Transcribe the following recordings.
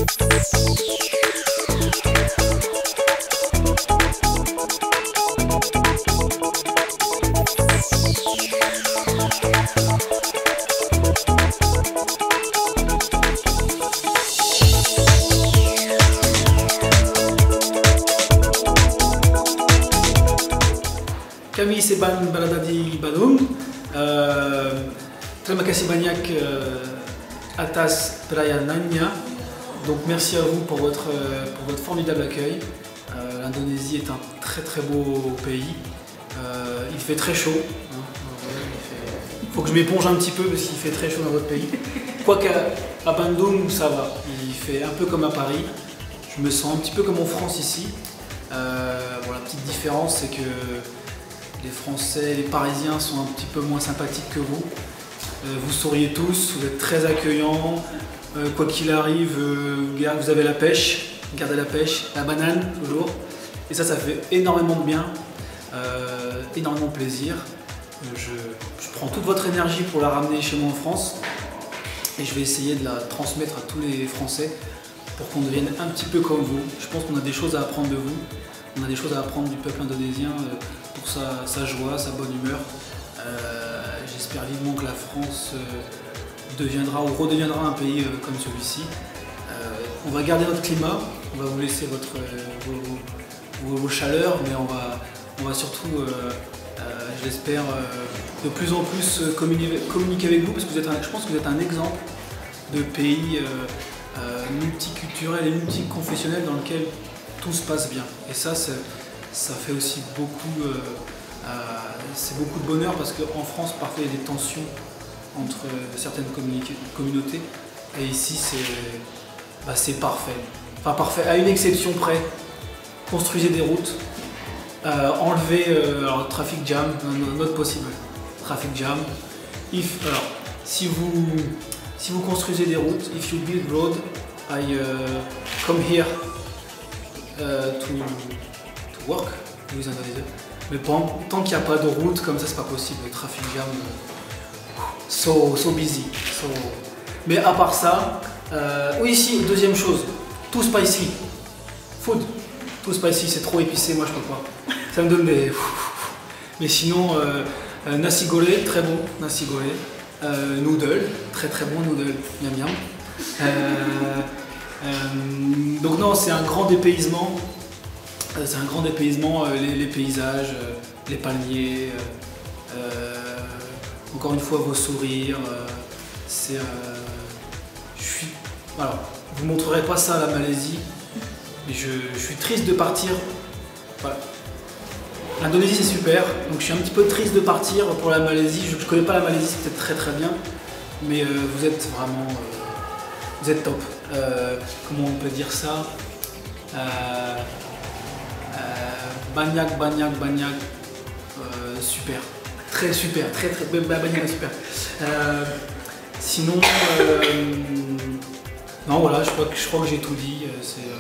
Kami seban berada di Bandung. Terima kasih banyak atas pelayanannya. Donc merci à vous pour votre formidable accueil. L'Indonésie est un très beau pays. Il fait très chaud. Il faut que je m'éponge un petit peu parce qu'il fait très chaud dans votre pays. Quoique à Bandung ça va. Il fait un peu comme à Paris. Je me sens un petit peu comme en France ici. Bon, la petite différence c'est que les Français, les Parisiens sont un petit peu moins sympathiques que vous. Vous souriez tous, vous êtes très accueillants. Quoi qu'il arrive, vous avez la pêche, gardez la pêche, la banane toujours. Et ça fait énormément de bien, énormément de plaisir. Je prends toute votre énergie pour la ramener chez moi en France. Et je vais essayer de la transmettre à tous les Français pour qu'on devienne un petit peu comme vous. Je pense qu'on a des choses à apprendre de vous. On a des choses à apprendre du peuple indonésien pour sa joie, sa bonne humeur. J'espère vivement que la France deviendra ou redeviendra un pays comme celui-ci. On va garder notre climat, on va vous laisser vos chaleurs, mais on va surtout, je l'espère, de plus en plus communiquer avec vous parce que je pense que vous êtes un exemple de pays multiculturel et multiconfessionnel dans lequel tout se passe bien. Et ça fait aussi beaucoup, c'est beaucoup de bonheur parce qu'en France, parfois, il y a des tensions entre certaines communautés. Et ici, c'est parfait. Enfin, parfait, à une exception près. Construisez des routes, enlevez alors, trafic jam, not possible. Trafic jam. Alors, si vous construisez des routes, if you build road, I come here to work with Indonesia. Mais tant qu'il n'y a pas de route comme ça, c'est pas possible. Le trafic jam, so busy. Mais à part ça, oui, ici, deuxième chose, tout spicy. Food, tout spicy, c'est trop épicé, moi je peux pas. Ça me donne des. Mais sinon, nasi goreng, très bon, nasi goreng. Noodle, très bon noodle, miam miam. Donc non, c'est un grand dépaysement. C'est un grand dépaysement, les paysages, les palmiers, encore une fois vos sourires. Voilà, vous ne montrerez pas ça à la Malaisie, mais je suis triste de partir. Voilà. L'Indonésie c'est super, donc je suis un petit peu triste de partir pour la Malaisie. Je ne connais pas la Malaisie, c'est peut-être très bien, mais vous êtes vraiment, vous êtes top. Comment on peut dire ça? Banyak, super, très super, Banyak super. Sinon, non voilà, je crois que j'ai tout dit. C'est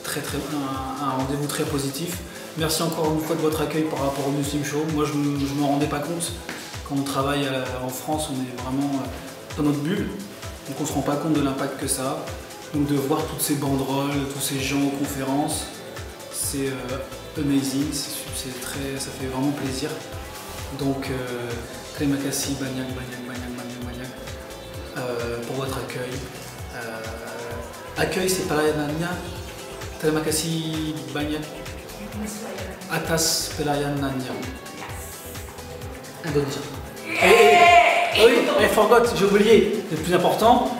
un rendez-vous très positif. Merci encore une fois de votre accueil par rapport au Muslim Show. Moi, je ne m'en rendais pas compte. Quand on travaille en France, on est vraiment dans notre bulle, donc on ne se rend pas compte de l'impact que ça a. Donc de voir toutes ces banderoles, tous ces gens aux conférences, c'est amazing, ça fait vraiment plaisir. Donc terima kasih banyak pour votre accueil. Accueil c'est pelayanannya. Terima kasih banyak atas pelayanannya. Indonésien. Oui, I forgot, j'ai oublié. Le plus important.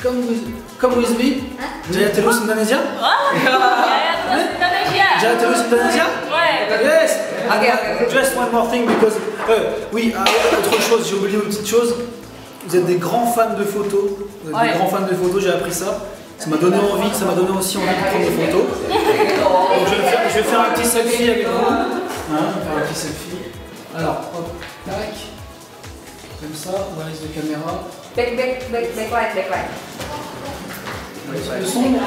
Come with me. Jaya terus Indonesia? Jaya terus Indonesia? Yes. Okay. Just one more thing because oui, autre chose, j'ai oublié une petite chose. Vous êtes des grands fans de photos. J'ai appris ça. Ça m'a donné envie, ça m'a donné aussi envie de prendre des photos. Donc je vais faire un petit selfie avec vous. Faire un petit selfie. Alors, hop, tac. Comme ça, on va laisser de caméra. Backlight.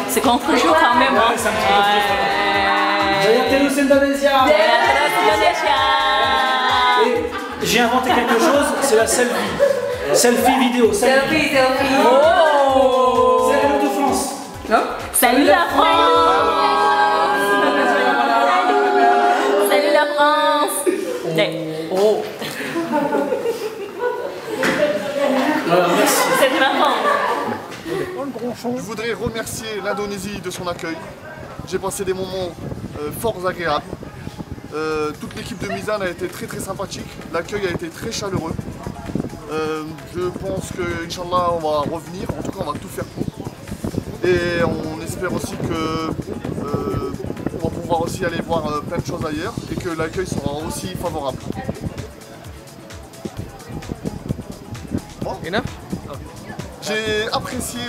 C'est contre-jour quand même. Jaya terus Indonesia. Et j'ai inventé quelque chose, c'est la selfie. Selfie vidéo. Selfie. Oh. Je voudrais remercier l'Indonésie de son accueil. J'ai passé des moments fort agréables. Toute l'équipe de Mizan a été très sympathique. L'accueil a été très chaleureux. Je pense que, Inch'Allah, on va revenir. En tout cas, on va tout faire pour. Et on espère aussi que on va pouvoir aussi aller voir plein de choses ailleurs et que l'accueil sera aussi favorable. Bon. J'ai apprécié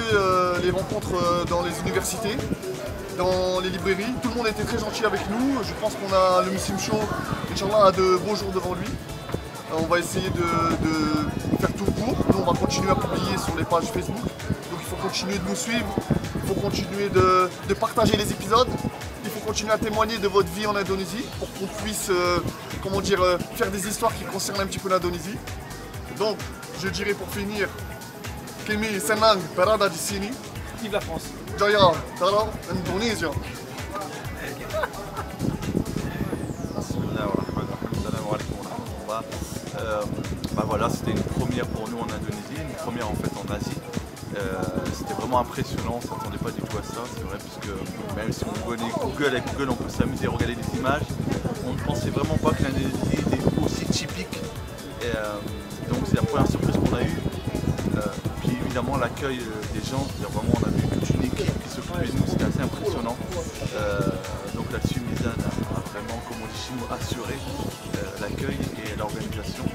les rencontres dans les universités, dans les librairies. Tout le monde était très gentil avec nous. Je pense qu'on a le Muslim Show, Inch'Allah, a de beaux jours devant lui. On va essayer de faire tout pour. Nous, on va continuer à publier sur les pages Facebook. Donc il faut continuer de nous suivre. Il faut continuer de partager les épisodes. Il faut continuer à témoigner de votre vie en Indonésie pour qu'on puisse faire des histoires qui concernent un petit peu l'Indonésie. Donc, je dirais pour finir, Kami senang berada di sini. Vive la France. Jaya, Tara, Indonesia. Bah voilà, c'était une première pour nous en Indonésie, une première en fait en Asie. C'était vraiment impressionnant, on ne s'attendait pas du tout à ça, c'est vrai, puisque même si on connaît Google, avec Google on peut s'amuser à regarder des images, on ne pensait vraiment pas que l'Indonésie était aussi typique. Et, donc c'est la première surprise qu'on a eue. Puis évidemment l'accueil des gens, c'est-à-dire vraiment on a vu toute une équipe qui s'occupait de nous, c'était assez impressionnant. Donc là-dessus Mizan a vraiment, comme on dit chez nous, assuré l'accueil et l'organisation.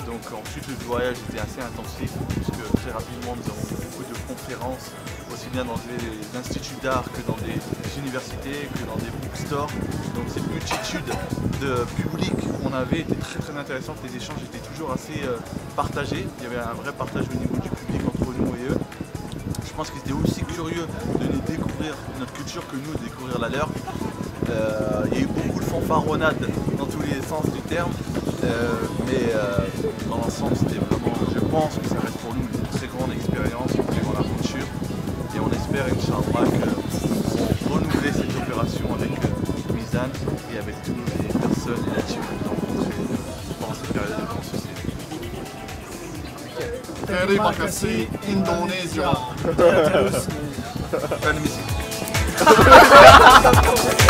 Donc ensuite le voyage était assez intensif puisque très rapidement nous avons fait beaucoup de conférences, aussi bien dans des instituts d'art que dans des universités, que dans des bookstores. Donc cette multitude de publics qu'on avait était très intéressante, les échanges étaient toujours assez partagés, il y avait un vrai partage au niveau du public entre nous et eux. Je pense qu'ils étaient aussi curieux de nous découvrir notre culture que nous de découvrir la leur. Il y a eu beaucoup de fanfaronnades dans tous les sens du terme, mais dans l'ensemble c'était vraiment, je pense que ça reste pour nous une très grande expérience, une très grande aventure et on espère Inch'Allah qu'on renouveler cette opération avec Mizan et avec toutes les personnes et la team que nous avons rencontrées pendant cette période de consultation. Terima kasih Indonesia. Terima kasih.